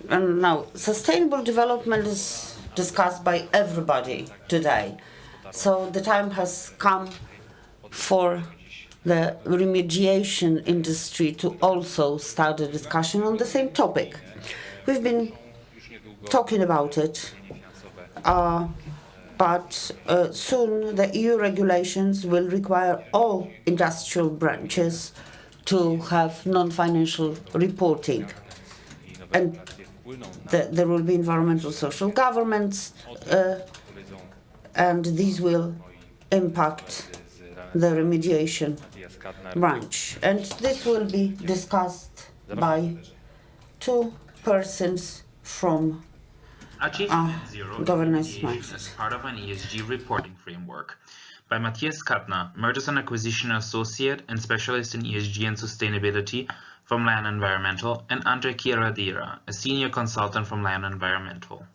And now, sustainable development is discussed by everybody today. So the time has come for the remediation industry to also start a discussion on the same topic. We've been talking about it, but soon the EU regulations will require all industrial branches to have non-financial reporting. And there will be environmental social governments, and these will impact the remediation branch. And this will be discussed by two persons from Achieving Net Zero governance remediation as mindset. part of an ESG reporting framework by Matthias Kattner, Mergers and Acquisition Associate and Specialist in ESG and Sustainability from Lion Environmental, and Andre Chiaradira, a Senior Consultant from Lion Environmental.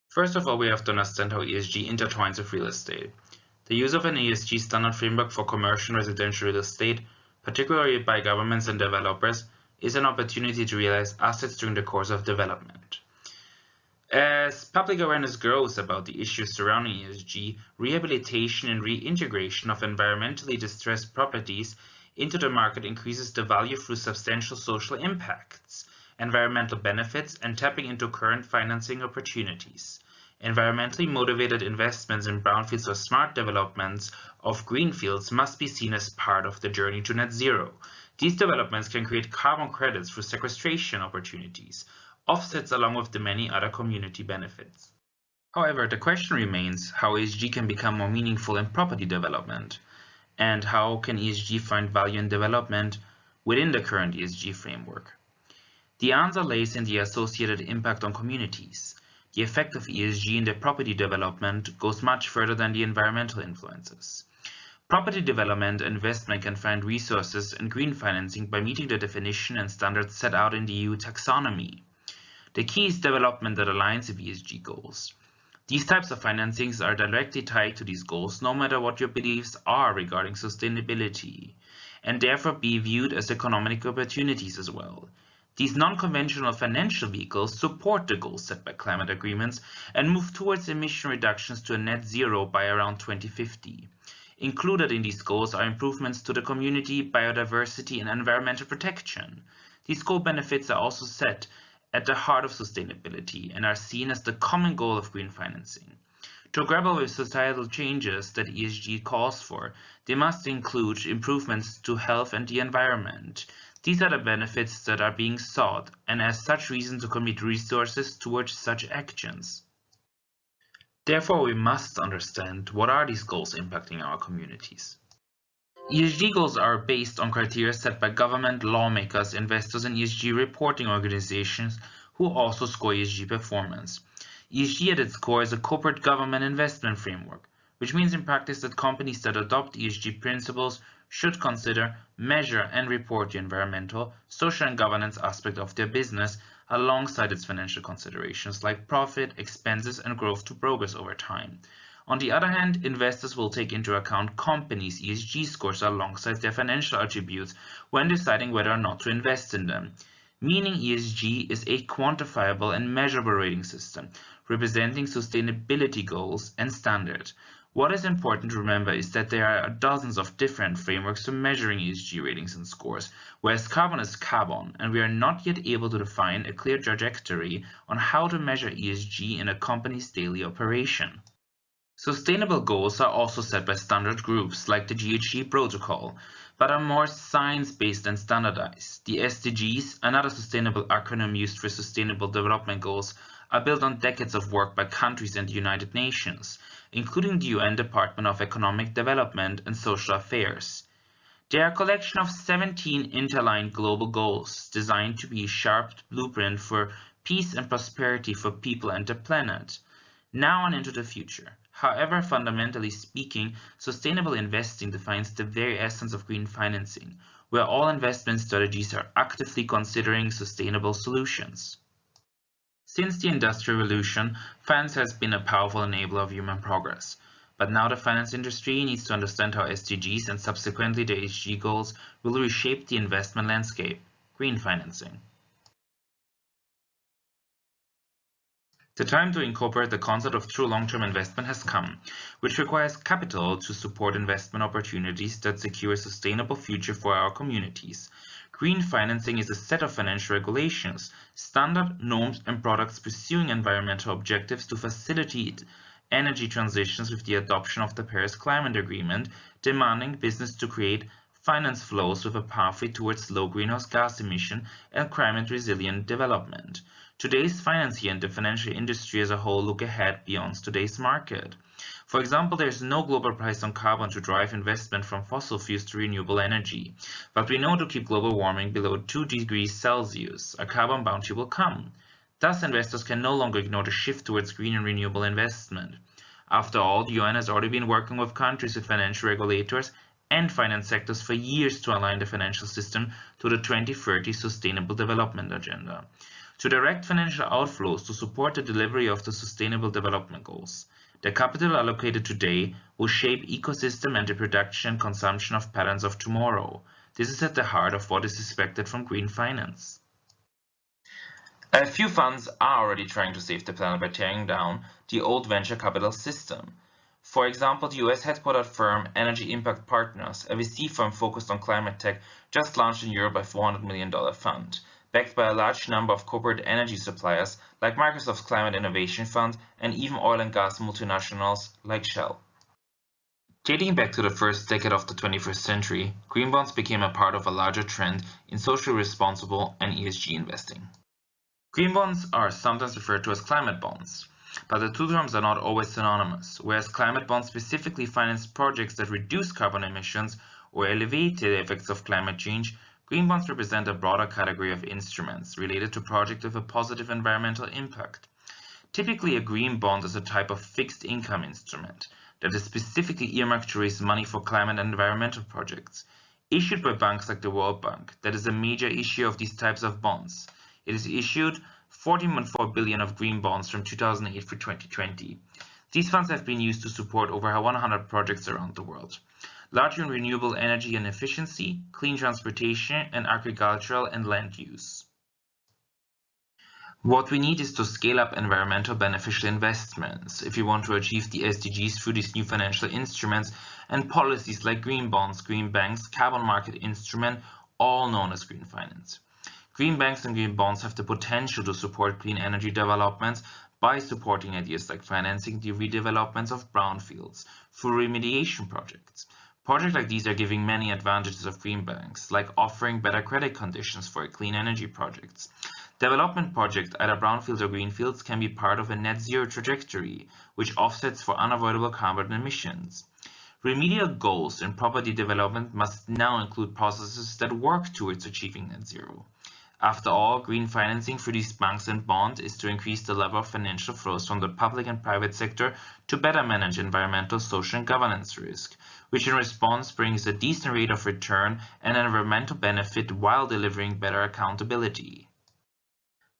First of all, we have to understand how ESG intertwines with real estate. The use of an ESG standard framework for commercial and residential real estate, particularly by governments and developers, is an opportunity to realize assets during the course of development. As public awareness grows about the issues surrounding ESG, rehabilitation and reintegration of environmentally distressed properties into the market increases the value through substantial social impacts, environmental benefits, and tapping into current financing opportunities. Environmentally motivated investments in brownfields or smart developments of greenfields must be seen as part of the journey to net zero. These developments can create carbon credits through sequestration opportunities, offsets along with the many other community benefits. However, the question remains how ESG can become more meaningful in property development, and how can ESG find value in development within the current ESG framework. The answer lays in the associated impact on communities. The effect of ESG in the property development goes much further than the environmental influences. Property development and investment can find resources and green financing by meeting the definition and standards set out in the EU taxonomy. The key is development that aligns with ESG goals. These types of financings are directly tied to these goals, no matter what your beliefs are regarding sustainability, and therefore be viewed as economic opportunities as well. These non-conventional financial vehicles support the goals set by climate agreements and move towards emission reductions to a net zero by around 2050. Included in these goals are improvements to the community, biodiversity, and environmental protection. These goal benefits are also set at the heart of sustainability and are seen as the common goal of green financing. To grapple with societal changes that ESG calls for, they must include improvements to health and the environment. These are the benefits that are being sought, and as such reason to commit resources towards such actions. Therefore, we must understand what are these goals impacting our communities. ESG goals are based on criteria set by government, lawmakers, investors, and ESG reporting organizations who also score ESG performance. ESG at its core is a corporate government investment framework, which means in practice that companies that adopt ESG principles should consider, measure, and report the environmental, social, and governance aspect of their business alongside its financial considerations like profit, expenses, and growth to progress over time. On the other hand, investors will take into account companies' ESG scores alongside their financial attributes when deciding whether or not to invest in them. Meaning ESG is a quantifiable and measurable rating system, representing sustainability goals and standards. What is important to remember is that there are dozens of different frameworks for measuring ESG ratings and scores, whereas carbon is carbon, and we are not yet able to define a clear trajectory on how to measure ESG in a company's daily operation. Sustainable goals are also set by standard groups like the GHG Protocol, but are more science-based and standardized. The SDGs, another sustainable acronym used for Sustainable Development Goals, are built on decades of work by countries and the United Nations, including the UN Department of Economic Development and Social Affairs. They are a collection of 17 interlined global goals designed to be a sharp blueprint for peace and prosperity for people and the planet, now and into the future. However, fundamentally speaking, sustainable investing defines the very essence of green financing, where all investment strategies are actively considering sustainable solutions. Since the Industrial Revolution, finance has been a powerful enabler of human progress. But now the finance industry needs to understand how SDGs and subsequently the ESG goals will reshape the investment landscape. Green financing. The time to incorporate the concept of true long-term investment has come, which requires capital to support investment opportunities that secure a sustainable future for our communities. Green financing is a set of financial regulations, standard, norms, and products pursuing environmental objectives to facilitate energy transitions with the adoption of the Paris Climate Agreement, demanding business to create finance flows with a pathway towards low greenhouse gas emission and climate-resilient development. Today's financier and the financial industry as a whole look ahead beyond today's market. For example, there is no global price on carbon to drive investment from fossil fuels to renewable energy. But we know to keep global warming below 2 degrees Celsius, a carbon bounty will come. Thus, investors can no longer ignore the shift towards green and renewable investment. After all, the UN has already been working with countries with financial regulators and finance sectors for years to align the financial system to the 2030 Sustainable Development Agenda, to direct financial outflows to support the delivery of the Sustainable Development Goals. The capital allocated today will shape ecosystem and the production and consumption of patterns of tomorrow. This is at the heart of what is expected from green finance. A few funds are already trying to save the planet by tearing down the old venture capital system. For example, the US headquartered firm Energy Impact Partners, a VC firm focused on climate tech, just launched in Europe a $400 million fund, backed by a large number of corporate energy suppliers like Microsoft's Climate Innovation Fund and even oil and gas multinationals like Shell. Dating back to the first decade of the 21st century, green bonds became a part of a larger trend in socially responsible and ESG investing. Green bonds are sometimes referred to as climate bonds, but the two terms are not always synonymous. Whereas climate bonds specifically finance projects that reduce carbon emissions or alleviate the effects of climate change, green bonds represent a broader category of instruments related to projects with a positive environmental impact. Typically, a green bond is a type of fixed income instrument that is specifically earmarked to raise money for climate and environmental projects. Issued by banks like the World Bank, that is a major issue of these types of bonds. It is issued 14.4 billion of green bonds from 2008 through 2020. These funds have been used to support over 100 projects around the world, largely in renewable energy and efficiency, clean transportation, and agricultural and land use. What we need is to scale up environmental beneficial investments if we want to achieve the SDGs through these new financial instruments and policies like green bonds, green banks, carbon market instrument, all known as green finance. Green banks and green bonds have the potential to support clean energy developments by supporting ideas like financing the redevelopments of brownfields through remediation projects. Projects like these are giving many advantages of green banks, like offering better credit conditions for clean energy projects. Development projects, either brownfields or greenfields, can be part of a net zero trajectory, which offsets for unavoidable carbon emissions. Remedial goals in property development must now include processes that work towards achieving net zero. After all, green financing for these banks and bonds is to increase the level of financial flows from the public and private sector to better manage environmental, social, and governance risk, which in response brings a decent rate of return and environmental benefit while delivering better accountability.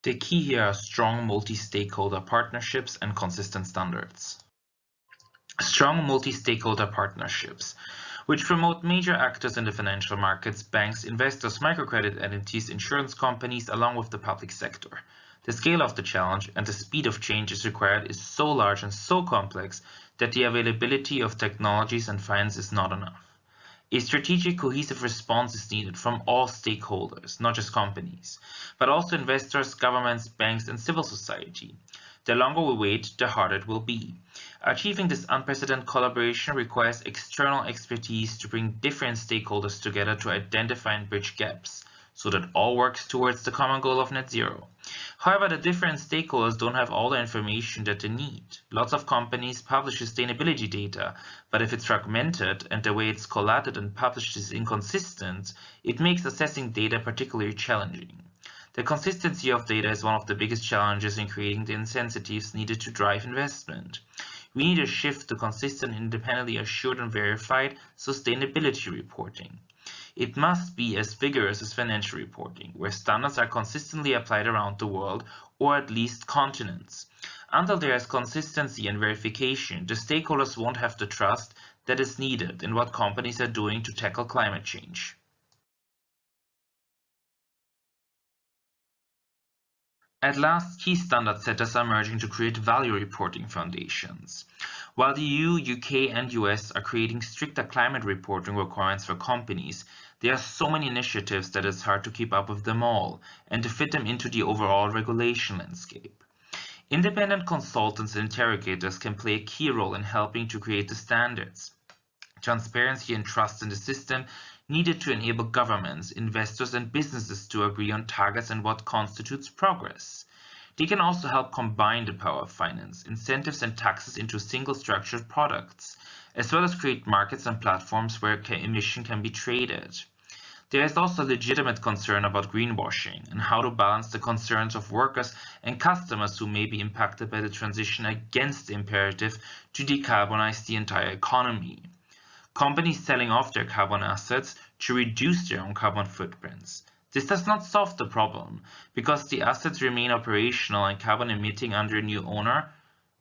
The key here are strong multi-stakeholder partnerships and consistent standards. Strong multi-stakeholder partnerships, which promote major actors in the financial markets, banks, investors, microcredit entities, insurance companies, along with the public sector. The scale of the challenge and the speed of change is required is so large and so complex that the availability of technologies and finance is not enough. A strategic, cohesive response is needed from all stakeholders, not just companies, but also investors, governments, banks, and civil society. The longer we wait, the harder it will be. Achieving this unprecedented collaboration requires external expertise to bring different stakeholders together to identify and bridge gaps, so that all works towards the common goal of net zero. However, the different stakeholders don't have all the information that they need. Lots of companies publish sustainability data, but if it's fragmented and the way it's collated and published is inconsistent, it makes assessing data particularly challenging. The consistency of data is one of the biggest challenges in creating the incentives needed to drive investment. We need a shift to consistent, independently assured and verified sustainability reporting. It must be as vigorous as financial reporting, where standards are consistently applied around the world, or at least continents. Until there is consistency and verification, the stakeholders won't have the trust that is needed in what companies are doing to tackle climate change. At last, key standard setters are merging to create value reporting foundations. While the EU, UK, and US are creating stricter climate reporting requirements for companies, there are so many initiatives that it's hard to keep up with them all and to fit them into the overall regulation landscape. Independent consultants and interrogators can play a key role in helping to create the standards. Transparency and trust in the system needed to enable governments, investors, and businesses to agree on targets and what constitutes progress. They can also help combine the power of finance, incentives, and taxes into single structured products, as well as create markets and platforms where emission can be traded. There is also legitimate concern about greenwashing and how to balance the concerns of workers and customers who may be impacted by the transition against the imperative to decarbonize the entire economy. Companies selling off their carbon assets to reduce their own carbon footprints. This does not solve the problem, because the assets remain operational and carbon emitting under a new owner.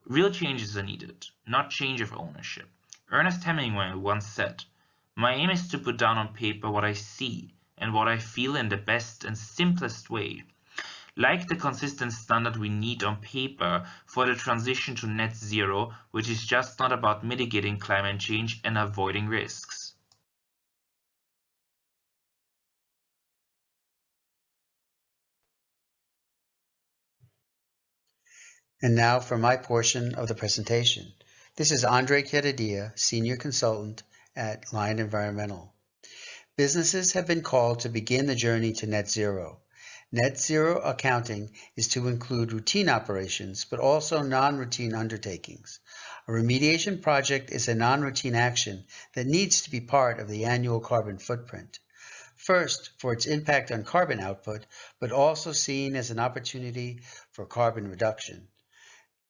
Real changes are needed, not change of ownership. Ernest Hemingway once said, "My aim is to put down on paper what I see and what I feel in the best and simplest way." Like the consistent standard we need on paper for the transition to net zero, which is just not about mitigating climate change and avoiding risks. And now for my portion of the presentation. This is Andre Queredia, Senior Consultant at Lion Environmental. Businesses have been called to begin the journey to net zero. Net zero accounting is to include routine operations, but also non-routine undertakings. A remediation project is a non-routine action that needs to be part of the annual carbon footprint. First, for its impact on carbon output, but also seen as an opportunity for carbon reduction.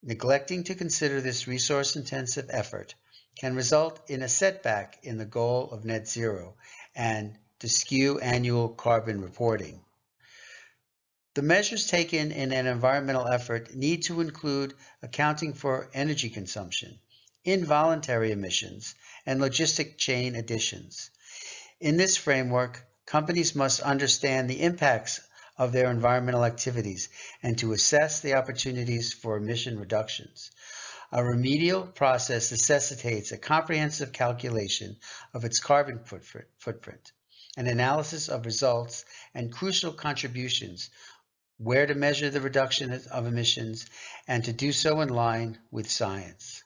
Neglecting to consider this resource-intensive effort can result in a setback in the goal of net zero and to skew annual carbon reporting. The measures taken in an environmental effort need to include accounting for energy consumption, involuntary emissions, and logistic chain additions. In this framework, companies must understand the impacts of their environmental activities and to assess the opportunities for emission reductions. A remedial process necessitates a comprehensive calculation of its carbon footprint, an analysis of results, and crucial contributions, where to measure the reduction of emissions, and to do so in line with science.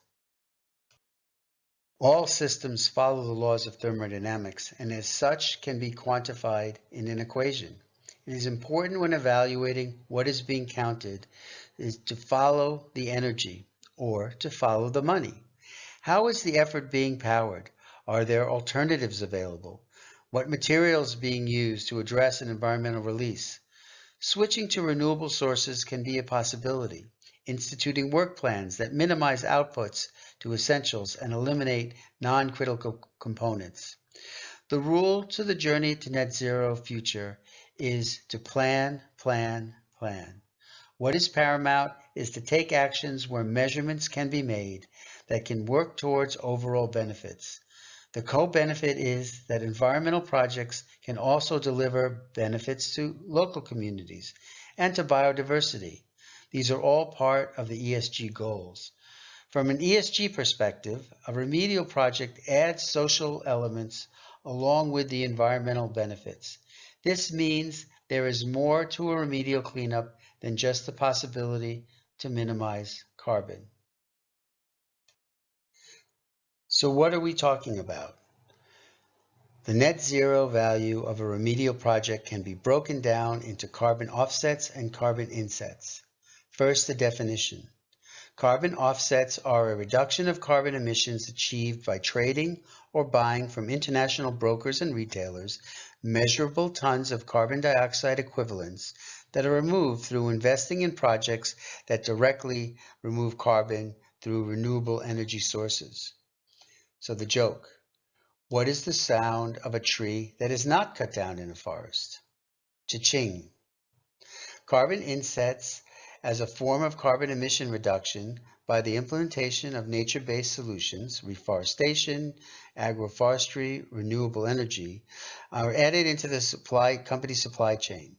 All systems follow the laws of thermodynamics and as such can be quantified in an equation. It is important when evaluating what is being counted is to follow the energy or to follow the money. How is the effort being powered? Are there alternatives available? What materials are being used to address an environmental release? Switching to renewable sources can be a possibility. Instituting work plans that minimize outputs to essentials and eliminate non-critical components. The rule to the journey to net zero future is to plan, plan, plan. What is paramount is to take actions where measurements can be made that can work towards overall benefits. The co-benefit is that environmental projects can also deliver benefits to local communities and to biodiversity. These are all part of the ESG goals. From an ESG perspective, a remedial project adds social elements along with the environmental benefits. This means there is more to a remedial cleanup than just the possibility to minimize carbon. So what are we talking about? The net zero value of a remedial project can be broken down into carbon offsets and carbon insets. First, the definition. Carbon offsets are a reduction of carbon emissions achieved by trading or buying from international brokers and retailers measurable tons of carbon dioxide equivalents that are removed through investing in projects that directly remove carbon through renewable energy sources. So the joke, what is the sound of a tree that is not cut down in a forest? Cha-ching. Carbon insets as a form of carbon emission reduction by the implementation of nature-based solutions, reforestation, agroforestry, renewable energy, are added into the company supply chain.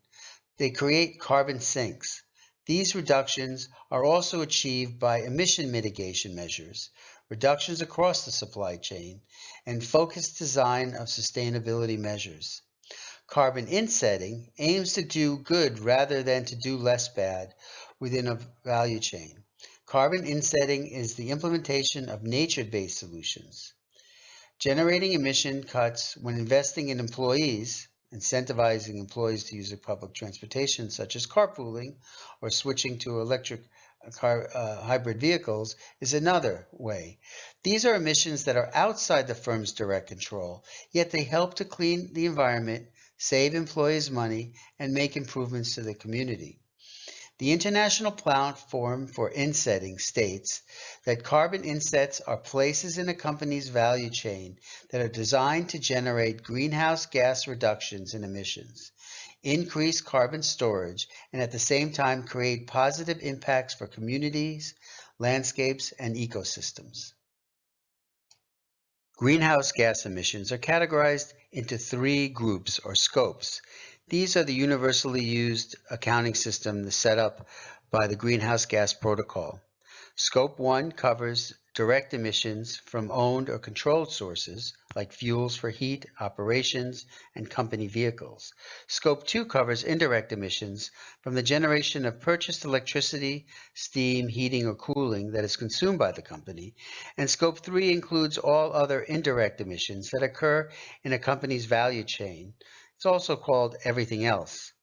They create carbon sinks. These reductions are also achieved by emission mitigation measures, reductions across the supply chain, and focused design of sustainability measures. Carbon insetting aims to do good rather than to do less bad within a value chain. Carbon insetting is the implementation of nature-based solutions. Generating emission cuts when investing in employees, incentivizing employees to use public transportation such as carpooling or switching to electric hybrid vehicles is another way. These are emissions that are outside the firm's direct control, yet they help to clean the environment, save employees money, and make improvements to the community. The International Platform for Insetting states that carbon insets are places in a company's value chain that are designed to generate greenhouse gas reductions in emissions, increase carbon storage, and at the same time create positive impacts for communities, landscapes, and ecosystems. Greenhouse gas emissions are categorized into 3 groups or scopes. These are the universally used accounting system set up by the Greenhouse Gas Protocol. Scope 1 covers direct emissions from owned or controlled sources, like fuels for heat, operations, and company vehicles. Scope 2 covers indirect emissions from the generation of purchased electricity, steam, heating, or cooling that is consumed by the company. And Scope 3 includes all other indirect emissions that occur in a company's value chain. It's also called everything else.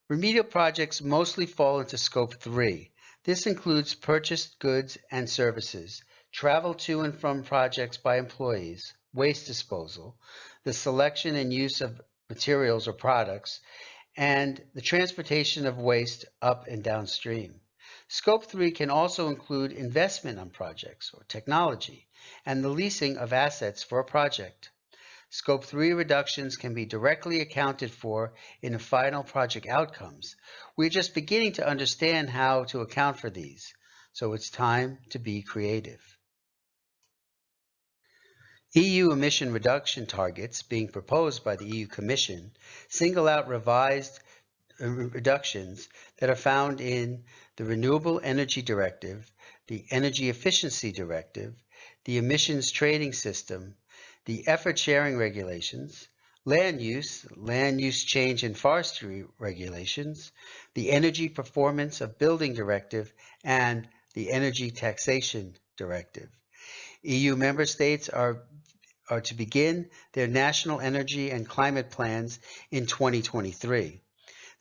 Remedial projects mostly fall into Scope 3. This includes purchased goods and services, travel to and from projects by employees, waste disposal, the selection and use of materials or products, and the transportation of waste up and downstream. Scope 3 can also include investment on projects or technology and the leasing of assets for a project. Scope 3 reductions can be directly accounted for in the final project outcomes. We're just beginning to understand how to account for these, so it's time to be creative. EU emission reduction targets being proposed by the EU Commission single out revised reductions that are found in the Renewable Energy Directive, the Energy Efficiency Directive, the Emissions Trading System, the Effort Sharing Regulations, land use change and forestry regulations, the Energy Performance of Building Directive, and the Energy Taxation Directive. EU member states are to begin their national energy and climate plans in 2023.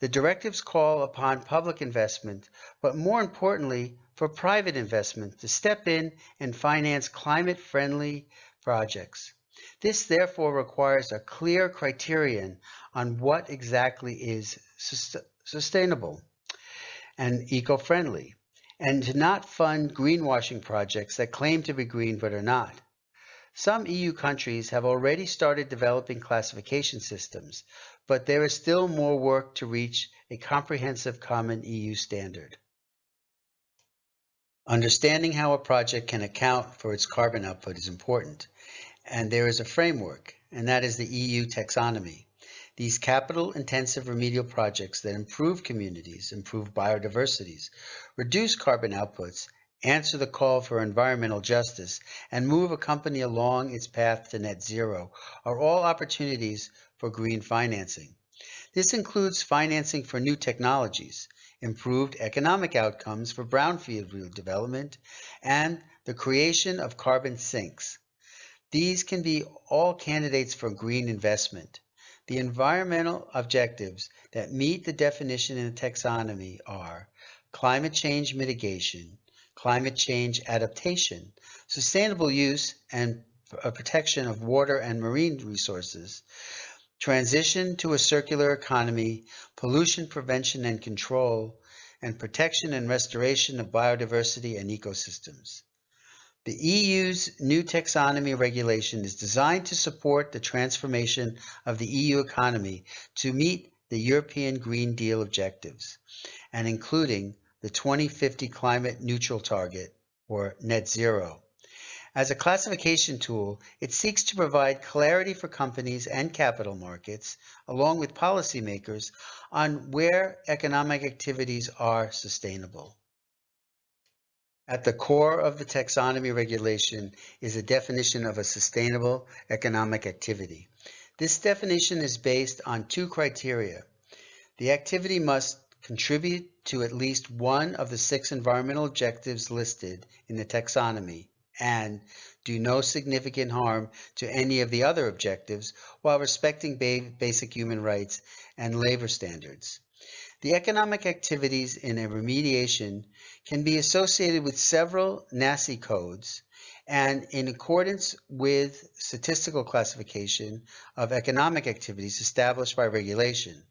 The directives call upon public investment, but more importantly, for private investment to step in and finance climate-friendly projects. This therefore requires a clear criterion on what exactly is sustainable and eco-friendly, and to not fund greenwashing projects that claim to be green but are not. Some EU countries have already started developing classification systems, but there is still more work to reach a comprehensive common EU standard. Understanding how a project can account for its carbon output is important, and there is a framework, and that is the EU taxonomy. These capital-intensive remedial projects that improve communities, improve biodiversities, reduce carbon outputs, answer the call for environmental justice, and move a company along its path to net zero are all opportunities for green financing. This includes financing for new technologies, improved economic outcomes for brownfield development, and the creation of carbon sinks. These can be all candidates for green investment. The environmental objectives that meet the definition in the taxonomy are climate change mitigation, climate change adaptation, sustainable use and protection of water and marine resources, transition to a circular economy, pollution prevention and control, and protection and restoration of biodiversity and ecosystems. The EU's new taxonomy regulation is designed to support the transformation of the EU economy to meet the European Green Deal objectives, and including the 2050 climate neutral target, or net zero. As a classification tool, it seeks to provide clarity for companies and capital markets, along with policymakers, on where economic activities are sustainable. At the core of the taxonomy regulation is a definition of a sustainable economic activity. This definition is based on two criteria. The activity must contribute to at least one of the 6 environmental objectives listed in the taxonomy and do no significant harm to any of the other objectives while respecting basic human rights and labor standards. The economic activities in a remediation can be associated with several NACI codes and in accordance with statistical classification of economic activities established by regulation.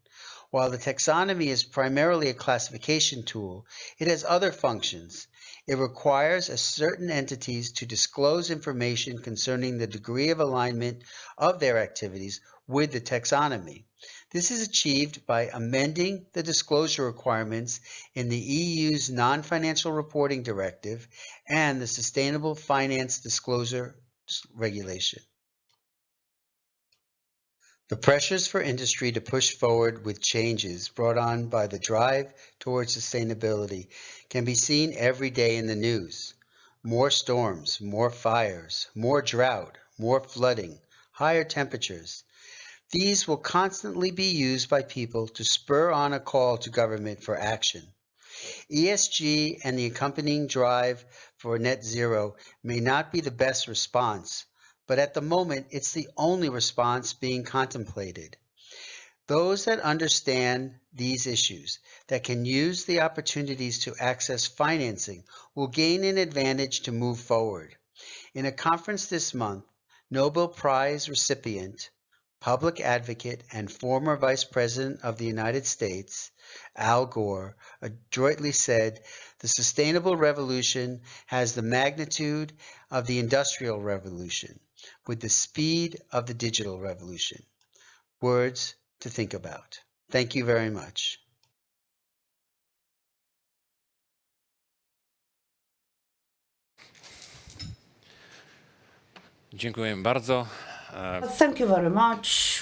While the taxonomy is primarily a classification tool, it has other functions. It requires certain entities to disclose information concerning the degree of alignment of their activities with the taxonomy. This is achieved by amending the disclosure requirements in the EU's Non-Financial Reporting Directive and the Sustainable Finance Disclosure Regulation. The pressures for industry to push forward with changes brought on by the drive towards sustainability can be seen every day in the news. More storms, more fires, more drought, more flooding, higher temperatures. These will constantly be used by people to spur on a call to government for action. ESG and the accompanying drive for net zero may not be the best response, but at the moment it's the only response being contemplated. Those that understand these issues, that can use the opportunities to access financing, will gain an advantage to move forward. In a conference this month, Nobel Prize recipient, public advocate, and former Vice President of the United States, Al Gore, adroitly said, "The sustainable revolution has the magnitude of the industrial revolution, with the speed of the digital revolution." Words to think about. Thank you very much. Dziękuję bardzo. Thank you very much.